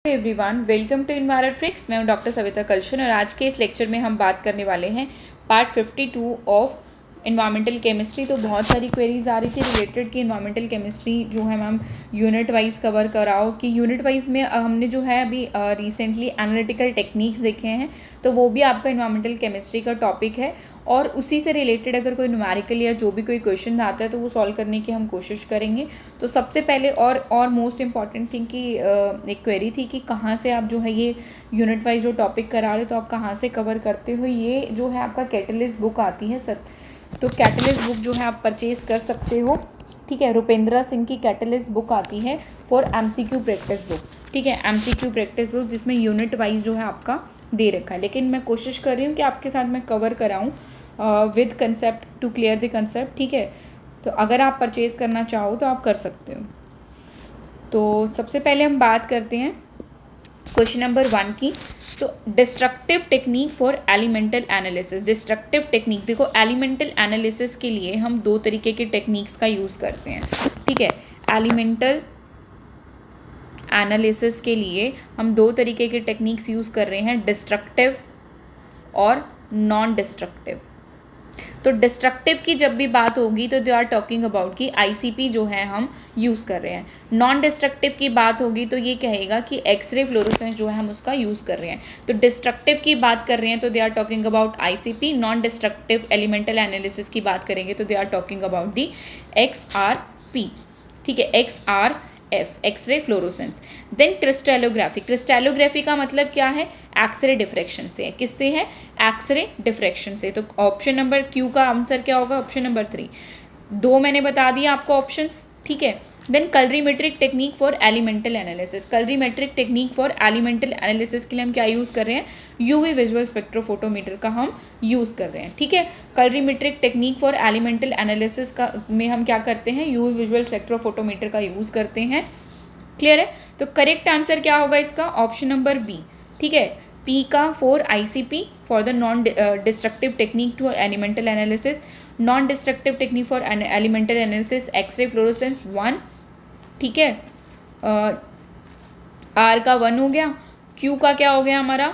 Everyone, welcome to इन्वायरोट्रिक्स। मैं हूं doctor Savita कलशन और आज के इस लेक्चर में हम बात करने वाले हैं पार्ट 52 ऑफ इन्वायरमेंटल केमिस्ट्री। तो बहुत सारी क्वेरीज आ रही थी रिलेटेड कि इन्वायरमेंटल केमिस्ट्री जो है मैम यूनिट वाइज कवर कराओ, कि यूनिट वाइज में हमने जो है अभी रिसेंटली एनालिटिकल टेक्निक्स देखे हैं, तो वो भी आपका इन्वायरमेंटल केमिस्ट्री का टॉपिक है और उसी से रिलेटेड अगर कोई न्यूमेरिकल या जो भी कोई क्वेश्चन आता है तो वो सॉल्व करने की हम कोशिश करेंगे। तो सबसे पहले और मोस्ट इम्पॉर्टेंट थिंग की एक क्वेरी थी कि कहाँ से आप जो है ये यूनिट वाइज जो टॉपिक करा रहे हो तो आप कहाँ से कवर करते हो। ये जो है आपका कैटलिस्ट बुक आती है तो कैटलिस्ट बुक जो है आप परचेज कर सकते हो, ठीक है। रुपेंद्रा सिंह की कैटलिस्ट बुक आती है फॉर MCQ प्रैक्टिस बुक, ठीक है। MCQ प्रैक्टिस बुक जिसमें यूनिट वाइज जो है आपका दे रखा है, लेकिन मैं कोशिश कर रही हूँ कि आपके साथ मैं कवर कराऊँ with concept to clear the concept, ठीक है। तो अगर आप परचेज करना चाहो तो आप कर सकते हो। तो सबसे पहले हम बात करते हैं क्वेश्चन नंबर 1 की। तो destructive technique for elemental analysis. Destructive technique, देखो एलिमेंटल एनालिसिस के लिए हम दो तरीके के टेक्निक्स का यूज़ करते हैं, ठीक है। एलिमेंटल एनालिसिस के लिए हम दो तरीके के टेक्निक्स यूज़ कर रहे हैं, डिस्ट्रक्टिव और नॉन डिस्ट्रक्टिव। तो डिस्ट्रक्टिव की जब भी बात होगी तो दे आर टॉकिंग अबाउट कि ICP जो है हम यूज़ कर रहे हैं। नॉन डिस्ट्रक्टिव की बात होगी तो ये कहेगा कि एक्सरे फ्लोरोसेंस जो है हम उसका यूज़ कर रहे हैं। तो डिस्ट्रक्टिव की बात कर रहे हैं तो they are talking about ICP। Non destructive elemental analysis की बात करेंगे तो they are talking about the XRP, ठीक है, XRF, x ray fluorescence. Then crystallography. Crystallography का मतलब क्या है? एक्सरे डिफ्रैक्शन से है। किससे है? एक्सरे डिफ्रैक्शन से। तो ऑप्शन नंबर Q का आंसर क्या होगा? Option number 3। दो मैंने बता दिया आपको ऑप्शंस, ठीक है। Then colorimetric technique for elemental analysis. Colorimetric technique for elemental analysis के लिए हम क्या यूज़ कर रहे हैं? UV विजुअल स्पेक्ट्रोफोटोमीटर का हम यूज़ कर रहे हैं, ठीक है। कलरीमेट्रिक टेक्निक फॉर एलिमेंटल एनालिसिस का में हम क्या करते हैं? UV विजुअल स्पेक्ट्रोफोटोमीटर का यूज़ करते हैं। क्लियर है? तो करेक्ट आंसर क्या होगा इसका? ऑप्शन नंबर B, ठीक है। P का for ICP for the non destructive technique to elemental analysis. Non destructive technique for elemental analysis x ray fluorescence 1, ठीक है। R का 1 हो गया। Q का क्या हो गया हमारा?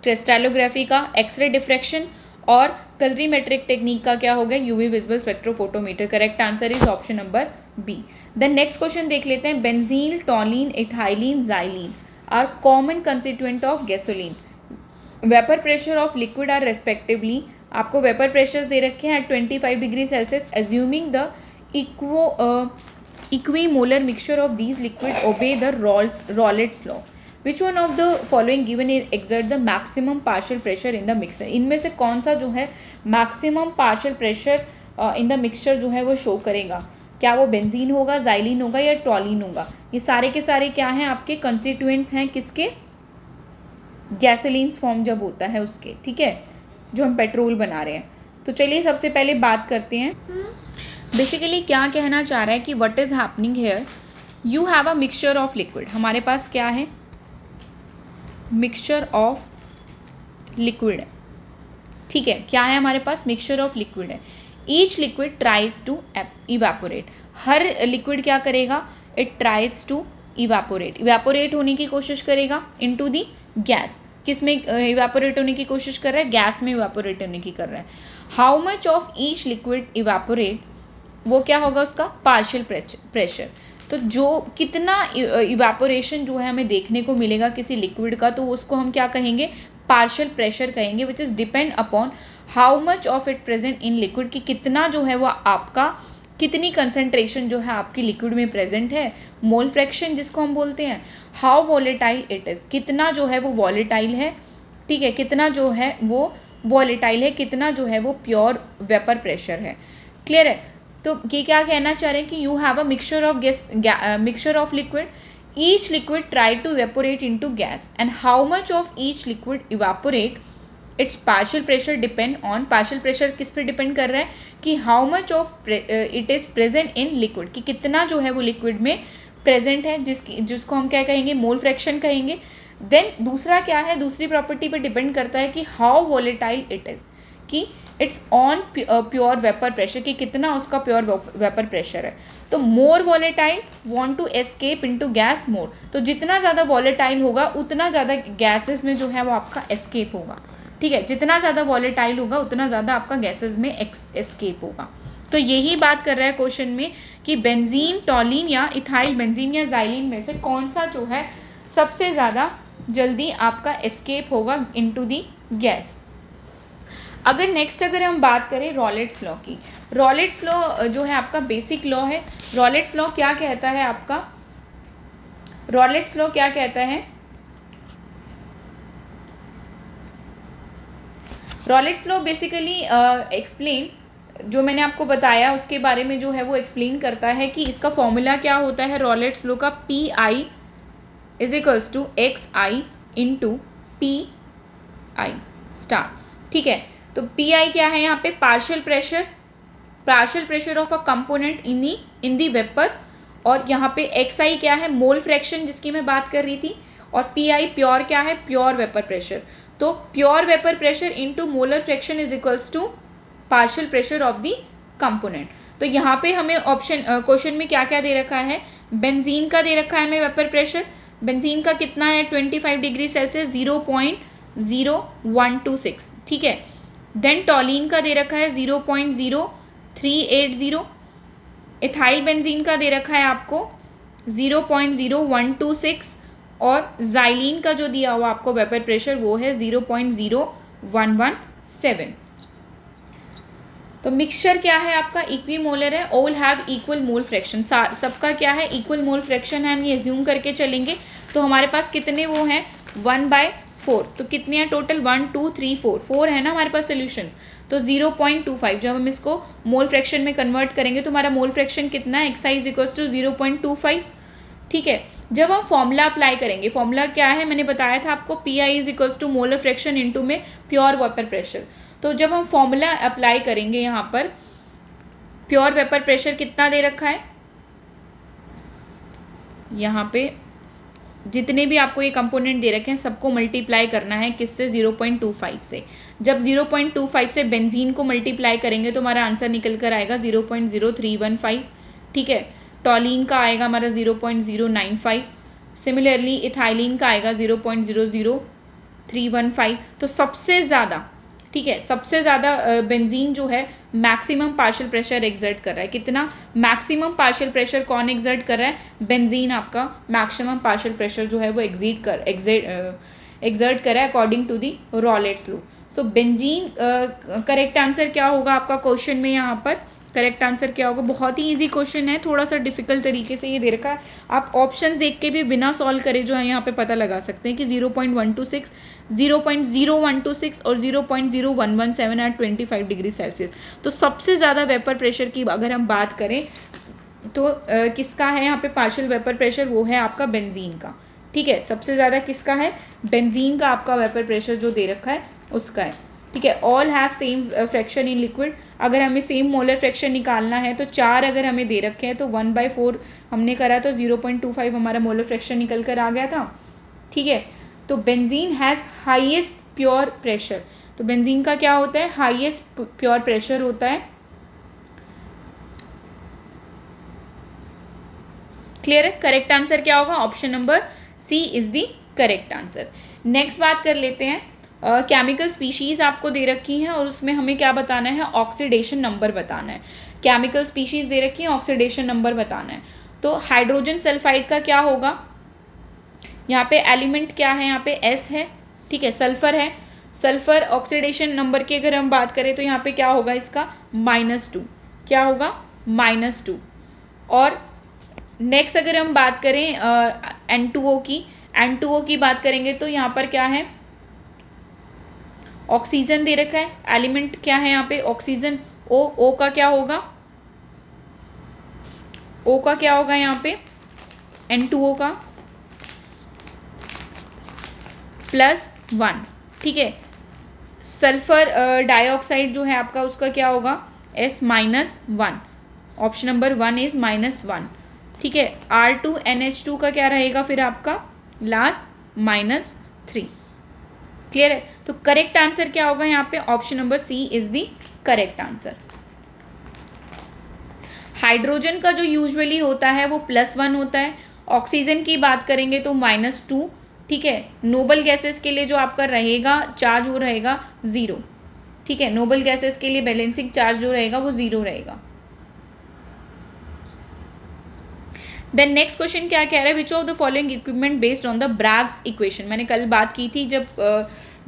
क्रिस्टलोग्राफी का एक्सरे डिफ्रैक्शन। और कलरीमेट्रिक टेक्निक का क्या हो गया? UV visual spectrophotometer. Correct answer is option number B। Then next question देख लेते हैं। Benzene, toluene, ethylene, xylene are common constituent of gasoline. Vapour pressure of liquid are respectively, आपको वेपर प्रेशर्स दे रखे हैं at 25 degree Celsius, assuming the equimolar mixture of these liquid obey the Rayleigh's law. Which one of the following given exert the maximum partial pressure in the mixture? इनमें से कौन सा जो है maximum partial pressure in the mixture जो है वो show करेगा? क्या वो बेंजीन होगा, जाइलिन होगा या टॉलिन होगा? ये सारे के सारे क्या हैं? आपके कंस्टिट्यूएंट्स हैं किसके? गैसोलीन्स फॉर्म जब होता है उसके, ठीक है, जो हम पेट्रोल बना रहे हैं। तो चलिए सबसे पहले बात करते हैं। बेसिकली क्या कहना चाह रहा है कि what is happening here, you have a mixture of liquid. हमारे पास क्या है? मिक्सचर ऑफ लिक्विड है, ठीक है। क्या है हमारे पास? मिक्सचर ऑफ लिक्विड है। Each liquid tries to evaporate. हर लिक्विड क्या करेगा? It tries to evaporate, evaporate होने की कोशिश करेगा इनटू दी गैस। किस में इवेपोरेट होने की कोशिश कर रहा है? गैस में इवेपोरेट होने की कर रहा है। How much of each liquid evaporate, वो क्या होगा उसका? Partial pressure. तो जो कितना इवेपोरेशन जो है हमें देखने को मिलेगा किसी लिक्विड का, तो उसको हम क्या कहेंगे? पार्शियल प्रेशर कहेंगे, which is depend upon how much of it present in liquid, कि कितना जो है वो आपका, कितनी कंसेंट्रेशन जो है आपकी लिक्विड में प्रेजेंट है, मोल फ्रैक्शन जिसको हम बोलते हैं। हाउ वॉलेटाइल इट इज़, कितना जो है वो वॉलेटाइल है, ठीक है, कितना जो है वो वॉलेटाइल है, कितना जो है वो प्योर वेपर प्रेशर है। क्लियर है? तो ये क्या कहना चाह रहे हैं कि you have a mixture of mixture of liquid, each liquid try to evaporate into gas, and how much of each liquid evaporate, its partial pressure depend on, partial pressure किस पे डिपेंड कर रहा है? कि how much of it is present in liquid, कि कितना जो है वो लिक्विड में प्रेजेंट है, जिसको हम क्या कहेंगे? मोल फ्रैक्शन कहेंगे। देन दूसरा क्या है? दूसरी प्रॉपर्टी पे डिपेंड करता है कि हाउ वॉलेटाइल इट इज़, कि it's on pure vapour pressure, कि कितना उसका प्योर वेपर प्रेशर है। तो more volatile want to escape into gas more, तो जितना ज़्यादा वॉलेटाइल होगा उतना ज़्यादा गैसेस में जो है वो आपका एस्केप होगा, ठीक है, जितना ज़्यादा वॉलेटाइल होगा उतना ज़्यादा आपका गैसेस में एस्केप होगा। तो यही बात कर रहा है क्वेश्चन में कि बेंजीन, टॉलिन या इथाइल बेंजीन या जाइलिन में से कौन सा जो है सबसे ज़्यादा जल्दी आपका एस्केप होगा इनटू दी गैस। अगर नेक्स्ट अगर हम बात करें रॉलेट्स लॉ की, रॉलेट्स लॉ जो है आपका बेसिक लॉ है। रॉलेट्स लॉ क्या कहता है आपका, रॉलेट्स लॉ क्या कहता है, रॉलेट्स लॉ बेसिकली एक्सप्लेन, जो मैंने आपको बताया उसके बारे में जो है वो एक्सप्लेन करता है कि इसका फॉर्मूला क्या होता है रॉलेट्स लॉ का, P I is equals to X I into P I star, ठीक है। तो पी आई क्या है यहाँ पे, partial pressure of a component in the vapour, और यहाँ पे एक्स आई क्या है, मोल फ्रैक्शन जिसकी मैं बात कर रही थी, और पी आई प्योर क्या है, प्योर वेपर प्रेशर। तो pure vapour pressure into molar fraction is equals to partial pressure of the component. तो यहाँ पे हमें ऑप्शन क्वेश्चन में क्या क्या दे रखा है, बेंजीन का दे रखा है हमें वेपर प्रेशर, बेंजीन का कितना है 25 डिग्री सेल्सियस 0.0126, ठीक है। देन टॉलिन का दे रखा है 0.0380, इथाइल बेंजीन का दे रखा है आपको 0.0126, और जाइलिन का जो दिया हुआ आपको वेपर प्रेशर वो है 0.0117। तो मिक्सचर क्या है आपका, इक्विमोलर है, all have equal mole fraction, सबका क्या है, इक्वल मोल फ्रैक्शन है, हम ये एज्यूम करके चलेंगे। तो हमारे पास कितने वो हैं 1/4, तो कितने हैं टोटल 1 2 3 4 है ना हमारे पास सोल्यूशन। तो 0.25 जब हम इसको मोल फ्रैक्शन में कन्वर्ट करेंगे तो हमारा मोल फ्रैक्शन कितना है, X I is equals to 0.25, ठीक है। जब हम फॉर्मूला अप्लाई करेंगे, फॉर्मूला क्या है मैंने बताया था आपको, P I is equals to molar fraction into में प्योर वेपर प्रेशर। तो जब हम फॉर्मूला अप्लाई करेंगे यहाँ पर, प्योर वेपर प्रेशर कितना दे रखा है, यहाँ पे जितने भी आपको ये कंपोनेंट दे रखे हैं सबको मल्टीप्लाई करना है किससे, 0.25 से। जब 0.25 से बेंजीन को मल्टीप्लाई करेंगे तो हमारा आंसर निकल कर आएगा 0.0315, ठीक है। टॉलिन का आएगा हमारा 0.095, सिमिलरली इथाइलिन का आएगा 0.00315। तो सबसे ज़्यादा, ठीक है, सबसे ज़्यादा बेंजीन जो है मैक्सिमम पार्शियल प्रेशर एक्सर्ट कर रहा है। कितना मैक्सिमम पार्शियल प्रेशर कौन एक्सर्ट कर रहा है, बेंजीन आपका मैक्सिमम पार्शियल प्रेशर जो है वो एक्सर्ट कर रहा है according to the Raoult's law. So benzene correct answer क्या होगा आपका क्वेश्चन में, यहाँ पर करेक्ट आंसर क्या होगा, बहुत ही इजी क्वेश्चन है, थोड़ा सा डिफिकल्ट तरीके से ये दे रखा है, आप ऑप्शंस देख के भी बिना सॉल्व करे जो है यहाँ पे पता लगा सकते हैं कि 0.126, 0.0126 और 0.0117 एट 25 डिग्री सेल्सियस। तो सबसे ज़्यादा वेपर प्रेशर की अगर हम बात करें तो किसका है यहाँ पे पार्शियल वेपर प्रेशर, वो है आपका बेंजीन का, ठीक है। सबसे ज़्यादा किसका है, बेंजीन का आपका वेपर प्रेशर जो दे रखा है उसका है, ठीक है। All have same fraction in liquid, अगर हमें सेम मोलर फ्रैक्शन निकालना है तो 4 अगर हमें दे रखे हैं तो 1/4 हमने करा तो 0.25 हमारा मोलर फ्रैक्शन निकल कर आ गया था, ठीक है। तो benzene has highest pure pressure, तो बेंजीन का क्या होता है, हाईएस्ट प्योर प्रेशर होता है, क्लियर है। करेक्ट आंसर क्या होगा, option number C is the correct answer. Next बात कर लेते हैं, केमिकल स्पीशीज़ आपको दे रखी हैं और उसमें हमें क्या बताना है, ऑक्सीडेशन नंबर बताना है। केमिकल स्पीशीज़ दे रखी हैं, ऑक्सीडेशन नंबर बताना है। तो हाइड्रोजन सल्फाइड का क्या होगा, यहाँ पे एलिमेंट क्या है, यहाँ पे एस है, ठीक है, सल्फर है। सल्फर ऑक्सीडेशन नंबर की अगर हम बात करें तो यहाँ पे क्या होगा इसका -2, क्या होगा -2। और नेक्स्ट अगर हम बात करें N2O की, N2O की बात करेंगे तो यहाँ पर क्या है, ऑक्सीजन दे रखा है, एलिमेंट क्या है यहाँ पे ऑक्सीजन, O का क्या होगा, O का क्या होगा यहाँ पे N2O का +1, ठीक है। सल्फर डाइऑक्साइड जो है आपका उसका क्या होगा S-1, ऑप्शन नंबर 1 इज -1, ठीक है। R2NH2 का क्या रहेगा फिर आपका लास्ट -3, क्लियर है। तो करेक्ट आंसर क्या होगा यहाँ पे, option number C is the correct answer. Hydrogen का जो यूजुअली होता है वो +1 होता है, ऑक्सीजन की बात करेंगे तो -2, ठीक है। नोबल गैसेस के लिए जो आपका रहेगा चार्ज वो रहेगा 0, ठीक है। नोबल गैसेस के लिए बैलेंसिंग चार्ज जो रहेगा वो 0 रहेगा। देन नेक्स्ट क्वेश्चन क्या कह रहा है, विच of the following equipment based on the Bragg's equation. मैंने कल बात की थी जब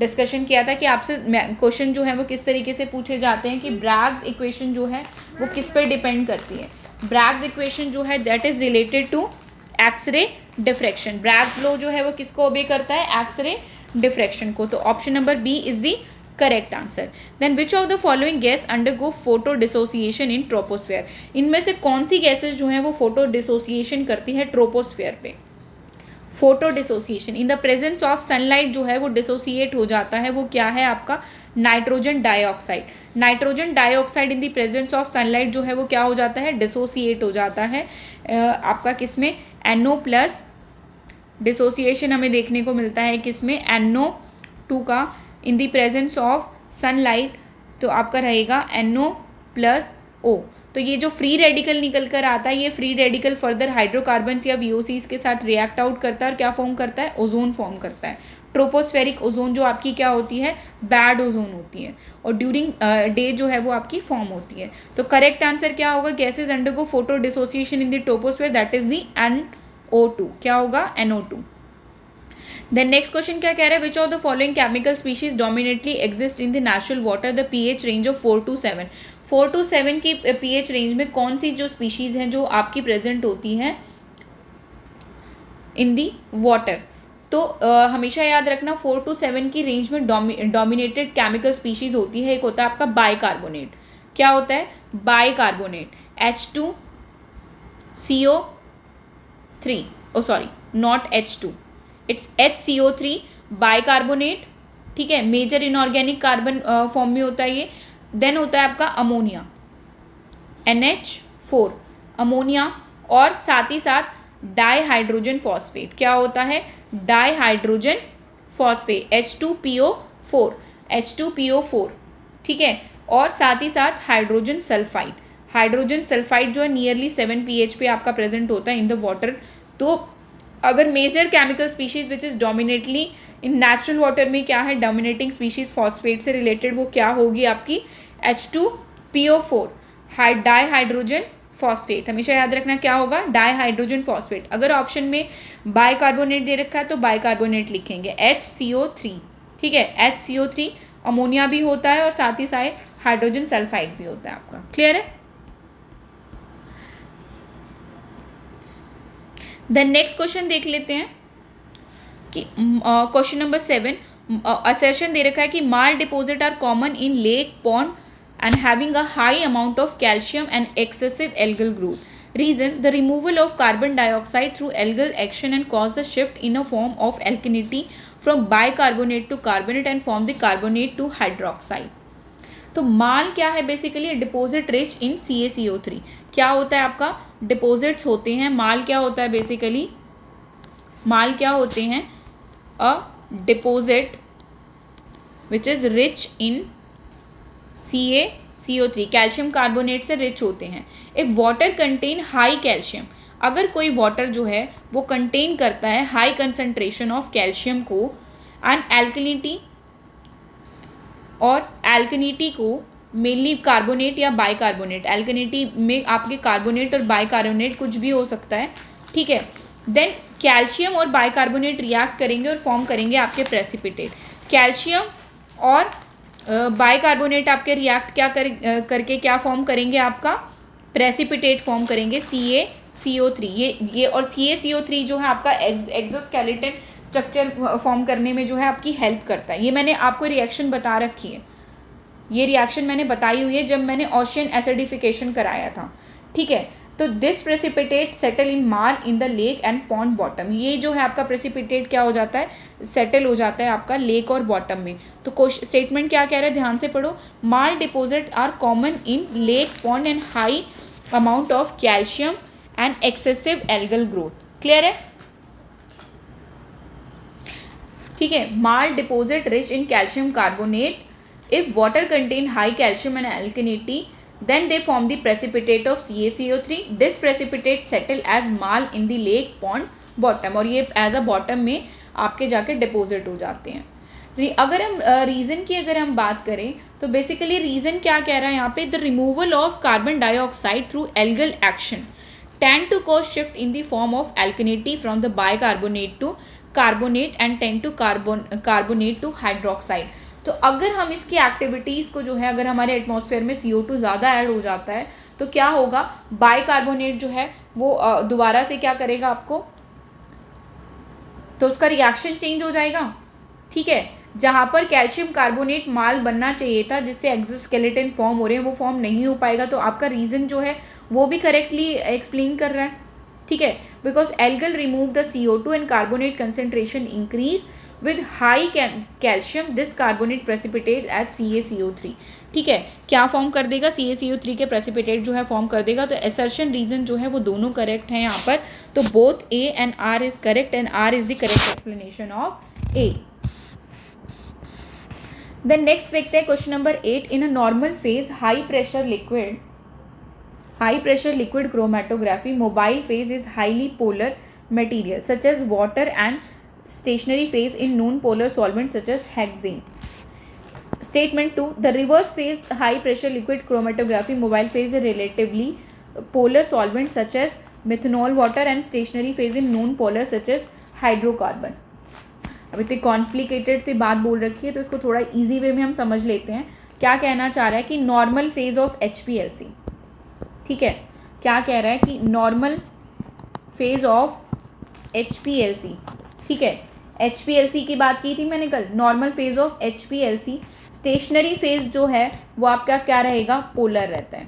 डिस्कशन किया था कि आपसे क्वेश्चन जो है वो किस तरीके से पूछे जाते हैं कि ब्रैग्स इक्वेशन जो है वो किस पर डिपेंड करती है। ब्रैग्स इक्वेशन जो है that is related to x ray diffraction. Bragg's law जो है वो किसको ओबे करता है, एक्सरे डिफ्रैक्शन को। तो option number B is the correct answer. Then which of the following gas undergo photo dissociation in troposphere. इनमें से कौन सी गैसेस जो हैं वो फोटो डिसोसिएशन करती है ट्रोपोस्फेयर पे। Photo dissociation in the presence of sunlight जो है वो डिसोसिएट हो जाता है, वो क्या है आपका, nitrogen dioxide. Nitrogen dioxide in the presence of sunlight जो है वो क्या हो जाता है, डिसोसिएट हो जाता है आपका किसमें, NO+। डिसोसिएशन हमें देखने को मिलता है किसमें, NO2 का in the presence of sunlight, तो आपका रहेगा NO+O। तो ये जो फ्री रेडिकल निकल कर आता है, ये फ्री रेडिकल फर्दर हाइड्रोकार्बन्स या VOCs के साथ रिएक्ट आउट करता है और क्या फॉर्म करता है, ओजोन फॉर्म करता है। ट्रोपोस्फेरिक ओजोन जो आपकी क्या होती है, बैड ओजोन होती है, और ड्यूरिंग डे जो है वो आपकी फॉर्म होती है। तो करेक्ट आंसर क्या होगा, gases undergo photo dissociation in the troposphere, that is the NO2। क्या होगा, NO2। देन नेक्स्ट क्वेश्चन क्या कह रहा है, विच of the following chemical species डोमिनेटली exist in the natural water the pH range of 4 to 7। 4 to 7 की pH range में कौन सी जो स्पीशीज हैं जो आपकी प्रेजेंट होती हैं इन दी वाटर। तो हमेशा याद रखना 4 to 7 की रेंज में डोमिनेटेड केमिकल स्पीशीज होती है। एक होता है आपका बाइकार्बोनेट। क्या होता है, bicarbonate, H2CO3, oh sorry not H2, it's HCO3 bicarbonate, ठीक है। मेजर इनऑर्गेनिक कार्बन फॉर्म में होता है ये। देन होता है आपका अमोनिया, NH4 अमोनिया, और साथ ही साथ डाईहाइड्रोजन फॉस्फेट। क्या होता है, डाईहाइड्रोजन फॉस्फेट, H2PO4, ठीक है। और साथ ही साथ हाइड्रोजन सल्फाइड। हाइड्रोजन सल्फाइड जो है नियरली 7 pH पे आपका प्रेजेंट होता है इन द वाटर। तो अगर major chemical species which is dominantly in natural water में क्या है, डोमिनेटिंग स्पीशीज फॉस्फेट से रिलेटेड, वो क्या होगी आपकी H2PO4 डाईहाइड्रोजन फॉस्फेट। हमेशा याद रखना क्या होगा, डाईहाइड्रोजन फॉस्फेट। अगर ऑप्शन में बाइकार्बोनेट दे रखा है तो बाइकार्बोनेट लिखेंगे, HCO3, ठीक है। HCO3 अमोनिया भी होता है और साथ ही साथ हाइड्रोजन सल्फाइड भी होता है आपका। क्लियर है। देन नेक्स्ट क्वेश्चन देख लेते हैं कि क्वेश्चन नंबर 7 असर्शन दे रखा है कि marl deposit are common in lake, pond and having a high amount of calcium and excessive algal growth. Reason, the removal of carbon dioxide through algal action and cause the shift in a form of alkalinity from bicarbonate to carbonate and form the carbonate to hydroxide. तो marl क्या है, basically deposit rich in CaCO3। क्या होता है आपका, deposits होते हैं। माल क्या होता है, बेसिकली माल क्या होते हैं, a deposit which is rich in CaCO3, calcium carbonate से रिच होते हैं। If water contain high calcium, अगर कोई वाटर जो है वो कंटेन करता है हाई कंसंट्रेशन ऑफ कैल्शियम को, एंड एल्कलिनिटी, और एल्कनिटी को मेनली कार्बोनेट या बाइकार्बोनेट, एल्कनिटी में आपके कार्बोनेट और बाइकार्बोनेट कुछ भी हो सकता है, ठीक है। देन कैल्शियम और बाइकार्बोनेट रिएक्ट करेंगे और फॉर्म करेंगे आपके प्रेसिपिटेट। कैल्शियम और बाइकार्बोनेट आपके रिएक्ट क्या करके क्या फॉर्म करेंगे, आपका प्रेसिपिटेट फॉर्म करेंगे, CaCO3। ये और CaCO3 जो है आपका एक्सोस्केलेटन स्ट्रक्चर फॉर्म करने में जो है आपकी हेल्प करता है। ये मैंने आपको रिएक्शन बता रखी है, ये रिएक्शन मैंने बताई हुई है जब मैंने ओशियन एसिडिफिकेशन कराया था, ठीक है। तो this precipitate settle in mall in the lake and pond bottom. ये जो है आपका प्रेसिपिटेट क्या हो जाता है, सेटल हो जाता है आपका लेक और बॉटम में। तो स्टेटमेंट क्या कह रहा है, ध्यान से पढ़ो, marl deposit are common in lake, pond and high amount of calcium and excessive algal growth. Clear है, ठीक है। Marl deposit rich in calcium carbonate, if water contain high calcium and alkalinity, then they form the precipitate of CaCO3. This precipitate settle as marl in the lake pond bottom, और ये as a bottom में आपके जाके deposit हो जाते हैं। अगर हम रीज़न की अगर हम बात करें तो बेसिकली रीज़न क्या कह रहा है यहाँ पे, the removal of carbon dioxide through algal action tend to cause shift in the form of alkalinity from the bicarbonate to carbonate and tend to carbonate to hydroxide। तो अगर हम इसकी एक्टिविटीज़ को जो है, अगर हमारे एटमॉस्फेयर में CO2 ज़्यादा ऐड हो जाता है तो क्या होगा, बाइकार्बोनेट जो है वो दोबारा से क्या करेगा आपको, तो उसका रिएक्शन चेंज हो जाएगा। ठीक है, जहाँ पर कैल्शियम कार्बोनेट माल बनना चाहिए था जिससे एक्सोस्केलेटन फॉर्म हो रहे हैं वो फॉर्म नहीं हो पाएगा। तो आपका रीज़न जो है वो भी करेक्टली एक्सप्लेन कर रहा है। ठीक है, because algal remove the CO2 and carbonate concentration increase with high calcium, this carbonate precipitate as CaCO3। ठीक है, क्या फॉर्म कर देगा, CaCO3 के प्रेसिपिटेट जो है फॉर्म कर देगा। तो असर्शन रीजन जो है वो दोनों करेक्ट हैं यहाँ पर। तो both A and R is correct and R is the correct explanation of A। Then next देखते हैं question number 8। In a normal phase high pressure liquid chromatography, mobile phase is highly polar material such as water and stationary phase in non-polar solvents such as hexane. Statement 2, the reverse phase high pressure liquid chromatography, mobile phase is relatively polar solvents such as methanol water and stationary phase in non-polar such as hydrocarbon। अब इतनी complicated सी बात बोल रखी है तो इसको थोड़ा easy way में हम समझ लेते हैं। क्या कहना चाह रहा है कि नॉर्मल फेज ऑफ HPLC, ठीक है, क्या कह रहा है कि नॉर्मल फेज ऑफ HPLC, ठीक है, HPLC की बात की थी मैंने कल, normal phase of HPLC, stationary phase जो है वो आपका क्या रहेगा, पोलर रहता है।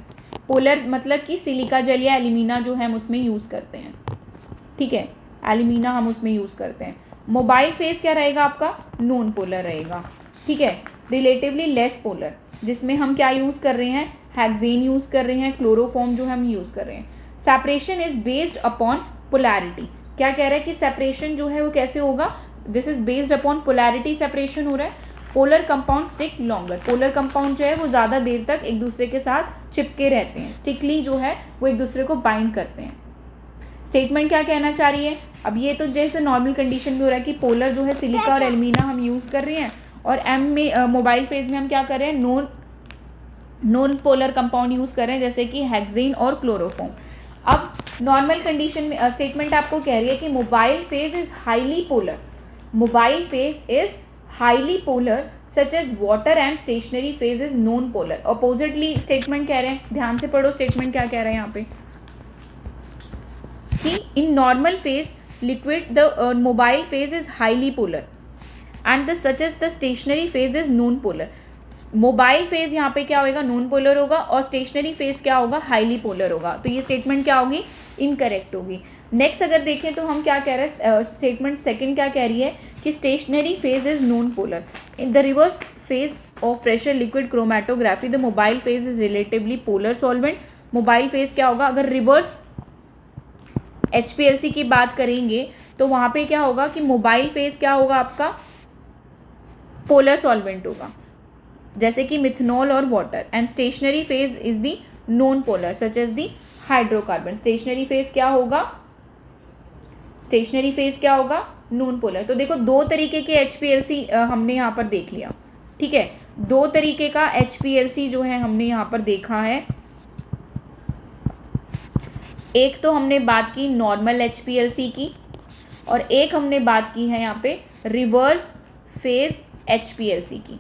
पोलर मतलब कि सिलिका जेल या एल्यूमिना जो है हम उसमें यूज़ करते हैं। ठीक है, एल्यूमिना हम उसमें यूज़ करते हैं। मोबाइल फेज क्या रहेगा आपका, नॉन पोलर रहेगा। ठीक है, रिलेटिवली लेस पोलर, जिसमें हम क्या यूज़ कर रहे हैं, हेक्सेन यूज़ कर रहे हैं, क्लोरोफॉर्म जो हम यूज़ कर रहे हैं। Separation is based upon polarity, क्या कह रहा है कि सेपरेशन जो है वो कैसे होगा, this is based upon polarity separation हो रहा है। Polar compound stick longer, polar compound जो है वो ज़्यादा देर तक एक दूसरे के साथ चिपके रहते हैं, स्टिकली जो है वो एक दूसरे को बाइंड करते हैं। स्टेटमेंट क्या कहना चाह रही है, अब ये तो जैसे नॉर्मल कंडीशन में हो रहा है कि पोलर जो है सिलिका और एल्यूमिना हम यूज़ कर रहे हैं, और एम में मोबाइल फेज में हम क्या कर रहे हैं, नॉन पोलर कंपाउंड यूज़ कर रहे हैं जैसे कि हेक्सेन और क्लोरोफॉर्म। अब नॉर्मल कंडीशन में स्टेटमेंट आपको कह रही है कि mobile phase is highly polar, mobile phase is highly polar such as water and stationary phase is non polar. Oppositely statement कह रहे हैं, ध्यान से पढ़ो स्टेटमेंट क्या कह रहे हैं यहाँ पे कि in normal phase liquid the mobile phase is highly polar and the such as the stationary phase is non polar. Mobile phase यहाँ पे क्या होगा, नॉन पोलर होगा, और स्टेशनरी फेज क्या होगा, हाईली पोलर होगा। तो ये स्टेटमेंट क्या होगी, इनकरेक्ट होगी। नेक्स्ट अगर देखें तो हम क्या कह रहे हैं, स्टेटमेंट सेकंड क्या कह रही है कि stationery phase is non polar. In the reverse phase of pressure liquid chromatography the mobile phase is relatively polar solvent. Mobile phase क्या होगा, अगर रिवर्स HPLC की बात करेंगे तो वहाँ पे क्या होगा कि मोबाइल फेज क्या होगा आपका, पोलर सॉल्वेंट होगा जैसे कि मिथनॉल और water, and stationary phase is the non polar such as the hydrocarbon. Stationary phase क्या होगा, स्टेशनरी फेज क्या होगा, नॉन पोलर। तो देखो दो तरीके के HPLC हमने यहाँ पर देख लिया। ठीक है, दो तरीके का HPLC जो है हमने यहाँ पर देखा है। एक तो हमने बात की नॉर्मल HPLC की, और एक हमने बात की है यहाँ पे रिवर्स फेज HPLC की।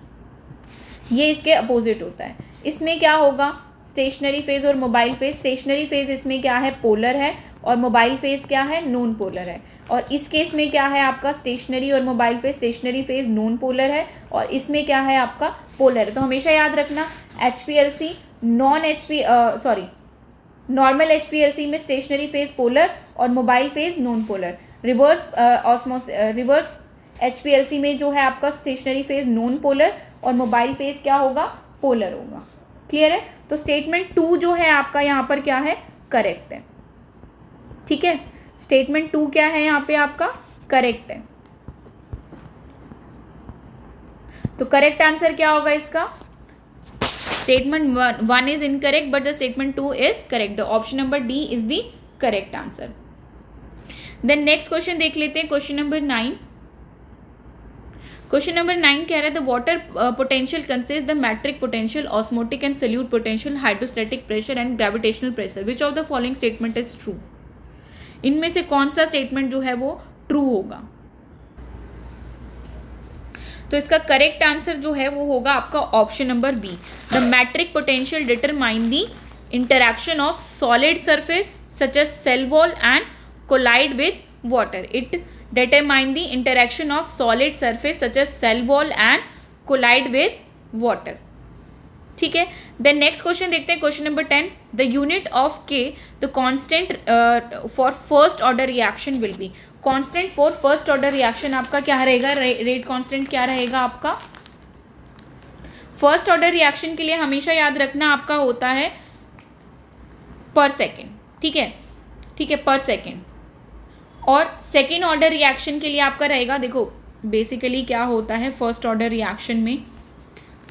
ये इसके अपोजिट होता है। इसमें क्या होगा, स्टेशनरी फेज और मोबाइल फेज। स्टेशनरी फेज इसमें क्या है, पोलर है, और मोबाइल फेज क्या है, नॉन पोलर है। और इस केस में क्या है आपका, स्टेशनरी और mobile phase, stationary phase non polar है और इसमें क्या है आपका, पोलर है। तो हमेशा याद रखना HPLC नॉर्मल HPLC में स्टेशनरी फेज पोलर और mobile phase non polar. Reverse HPLC में जो है आपका स्टेशनरी फेज नॉन पोलर और मोबाइल फेज क्या होगा, पोलर होगा। क्लियर है। तो स्टेटमेंट 2 जो है आपका यहाँ पर क्या है, करेक्ट है। ठीक है, स्टेटमेंट 2 क्या है यहाँ पे आपका, करेक्ट है। तो करेक्ट आंसर क्या होगा इसका, Statement 1 is incorrect, but the statement 2 is correct. The option number D is the correct answer. Then next question देख लेते हैं, क्वेश्चन नंबर 9. क्वेश्चन नंबर 9 कह रहा है the water potential consist the matric potential, osmotic and solute potential, hydrostatic pressure and gravitational pressure. Which of the following statement is true? इनमें से कौन सा स्टेटमेंट जो है वो ट्रू होगा? तो इसका करेक्ट आंसर जो है वो होगा आपका option number B. The matric potential determine the interaction of solid surface such as cell wall and colloid with water. It determine the interaction of solid surface such as cell wall and collide with water. ठीक है. Then next question देखते हैं, question number 10. The unit of K the constant for first order reaction will be. Constant for first order reaction आपका क्या रहेगा? Rate constant क्या रहेगा आपका? फर्स्ट ऑर्डर रिएक्शन के लिए हमेशा याद रखना आपका होता है पर सेकेंड. ठीक है, ठीक है, पर सेकेंड. और सेकेंड ऑर्डर रिएक्शन के लिए आपका रहेगा, देखो बेसिकली क्या होता है फर्स्ट ऑर्डर रिएक्शन में,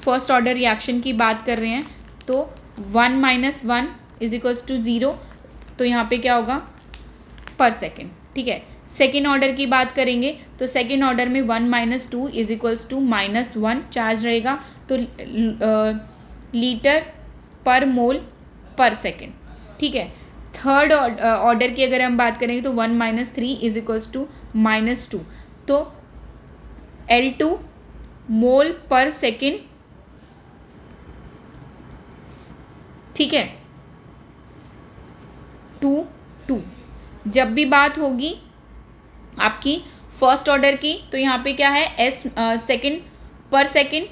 फर्स्ट ऑर्डर रिएक्शन की बात कर रहे हैं तो 1 - 1 इज इक्वल्स टू 0. तो यहाँ पे क्या होगा? पर सेकेंड. ठीक है. सेकेंड ऑर्डर की बात करेंगे तो सेकेंड ऑर्डर में 1 - 2 इज इक्वल्स टू -1 चार्ज रहेगा. तो लीटर पर मोल पर सेकेंड. ठीक है. थर्ड ऑर्डर की अगर हम बात करेंगे तो 1 - 3 इज इक्वल्स टू -2. तो L2 मोल पर सेकेंड. ठीक है. 2. जब भी बात होगी आपकी फर्स्ट ऑर्डर की तो यहाँ पे क्या है? एस सेकेंड पर सेकेंड.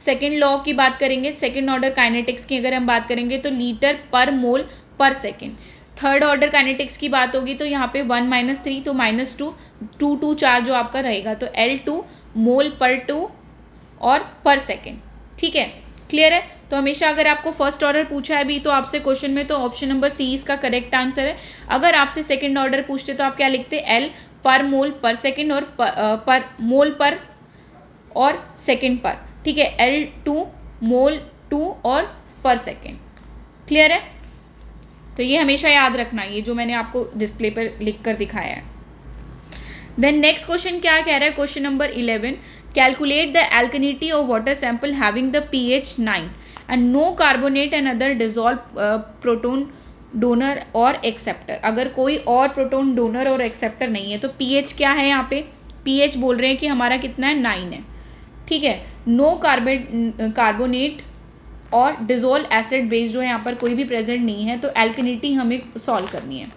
सेकेंड लॉ की बात करेंगे, सेकेंड ऑर्डर काइनेटिक्स की अगर हम बात करेंगे तो लीटर पर मोल पर सेकेंड. थर्ड ऑर्डर काइनेटिक्स की बात होगी तो यहाँ पे 1 - 3 तो -2 2 चार्ज जो आपका रहेगा. तो L2 मोल पर 2 और पर सेकेंड. ठीक है, क्लियर है. तो हमेशा अगर आपको फर्स्ट ऑर्डर पूछा है अभी तो आपसे क्वेश्चन में, तो ऑप्शन नंबर सी इसका करेक्ट आंसर है. अगर आपसे सेकेंड ऑर्डर पूछते तो आप क्या लिखते? L पर मोल पर सेकेंड और पर मोल पर और सेकेंड पर. ठीक है. L2 मोल 2 और पर सेकेंड. क्लियर है. तो ये हमेशा याद रखना, ये जो मैंने आपको डिस्प्ले पर लिख कर दिखाया है. देन नेक्स्ट क्वेश्चन क्या कह रहा है? Question number 11. Calculate the alkalinity of water sample having the pH 9 and no carbonate and other dissolve proton donor और एक्सेप्टर. अगर कोई और प्रोटोन डोनर और एक्सेप्टर नहीं है तो pH क्या है? यहाँ पे pH बोल रहे हैं कि हमारा कितना है? 9 है. ठीक है. नो कार्बोनेट और डिजोल्व एसिड बेस जो है यहाँ पर कोई भी प्रेजेंट नहीं है. तो एल्कनिटी हमें सॉल्व करनी है.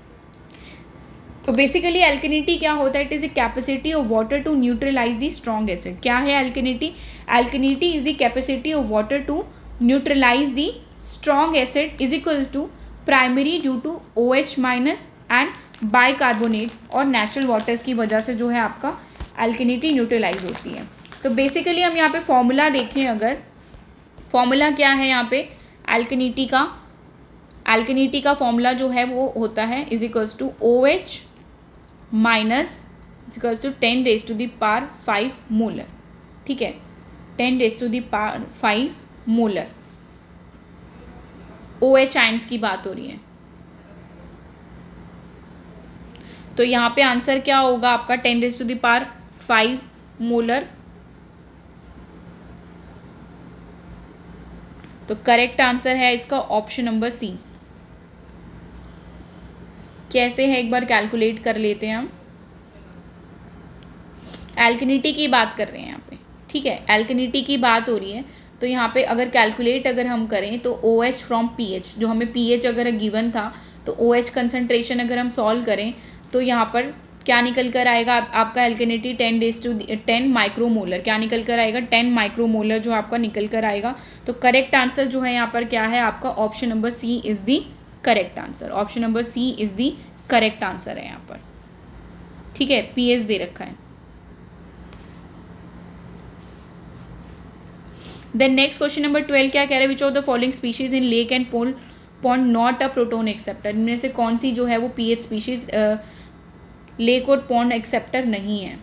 तो बेसिकली एल्कनिटी क्या होता है? It is the capacity of water to neutralize the strong acid. क्या है alkalinity? Alkalinity is the capacity of water to neutralize the strong acid is equal to primary due to OH- and bicarbonate और natural waters की वजह से जो है आपका एल्कनिटी neutralise होती है. तो बेसिकली हम यहाँ पे फॉर्मूला देखें, अगर फॉर्मूला क्या है यहाँ पे एल्कनिटी का फॉर्मूला जो है वो होता है is equals to OH- is equals to 10⁵ molar. ठीक है. 10⁵ मोलर OH आयंस की बात हो रही है. तो यहाँ पे आंसर क्या होगा आपका? 10⁵ मोलर. तो करेक्ट आंसर है इसका ऑप्शन नंबर सी. कैसे है एक बार कैलकुलेट कर लेते हैं हम. एल्कनिटी की बात कर रहे हैं यहाँ पे. ठीक है. एल्कनिटी की बात हो रही है तो यहाँ पे अगर कैलकुलेट अगर हम करें तो OH फ्रॉम pH, जो हमें pH अगर गिवन था तो OH कंसनट्रेशन अगर हम सॉल्व करें तो यहाँ पर क्या निकल कर आएगा आपका? एल्कनिटी 10 माइक्रोमोलर. क्या निकल कर आएगा? 10 माइक्रोमोलर जो आपका निकल कर आएगा. तो करेक्ट आंसर जो है यहाँ पर क्या है आपका? Option number C is the correct answer. Option number C is the correct answer है यहाँ पर. ठीक है. pH दे रखा है. देन नेक्स्ट क्वेश्चन नंबर 12 क्या कह रहा है? विच of the following species in lake and pond not a proton acceptor. इनमें से कौन सी जो है वो pH स्पीशीज लेक और पॉन्ड एक्सेप्टर नहीं है?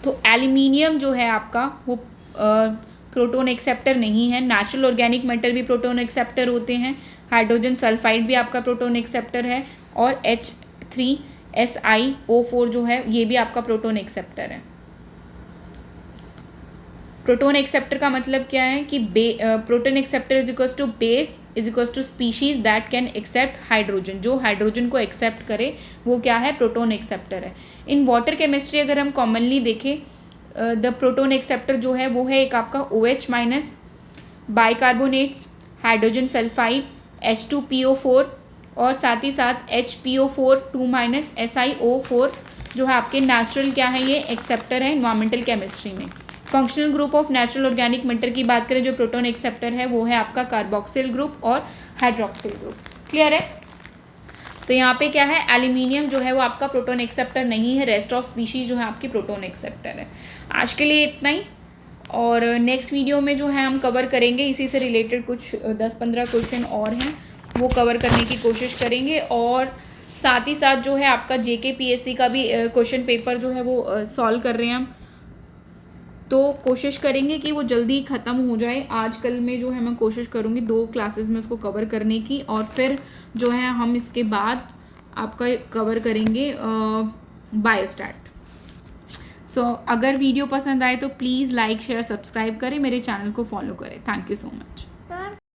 तो एल्यूमिनियम जो है आपका वो प्रोटॉन एक्सेप्टर नहीं है। नेचुरल ऑर्गेनिक मेटल भी प्रोटॉन एक्सेप्टर होते हैं। हाइड्रोजन सल्फाइड भी आपका प्रोटॉन एक्सेप्टर है, और H3SiO4 जो है ये भी आपका प्रोटॉन एक्सेप्टर है। प्रोटॉन एक्सेप्टर का मतलब क्या है कि proton acceptor is equals to base is equals to species that can accept hydrogen. जो हाइड्रोजन को एक्सेप्ट करे वो क्या है, प्रोटॉन एक्सेप्टर है। इन वाटर केमिस्ट्री अगर हम कॉमनली देखें, द प्रोटॉन एक्सेप्टर जो है वो है एक आपका OH minus, bicarbonates, hydrogen sulphide, H2PO4 और साथ ही साथ HPO4 2 माइनस SiO4 जो है आपके नेचुरल क्या है, ये एक्सेप्टर है इन्वायरमेंटल केमिस्ट्री में। Functional group of natural organic matter की बात करें जो प्रोटॉन एक्सेप्टर है वो है आपका कार्बोक्सिल ग्रुप और हाइड्रोक्सिल ग्रुप। क्लियर है? तो यहाँ पे क्या है, एल्यूमिनियम जो है वो आपका प्रोटॉन एक्सेप्टर नहीं है, रेस्ट ऑफ स्पीशीज जो है आपकी प्रोटॉन एक्सेप्टर है। आज के लिए इतना ही, और नेक्स्ट वीडियो में जो है हम कवर करेंगे इसी से रिलेटेड कुछ 10-15 क्वेश्चन और हैं, वो कवर करने की कोशिश करेंगे। और साथ ही साथ जो है आपका JKPSC का भी क्वेश्चन पेपर जो है वो सॉल्व कर रहे हैं हम, तो कोशिश करेंगे कि वो जल्दी ख़त्म हो जाए। आज कल में जो है मैं कोशिश करूँगी 2 क्लासेस में उसको कवर करने की, और फिर जो है हम इसके बाद आपका कवर करेंगे बायोस्टैट। सो अगर वीडियो पसंद आए तो प्लीज़ लाइक शेयर सब्सक्राइब करें, मेरे चैनल को फॉलो करें। Thank you so much.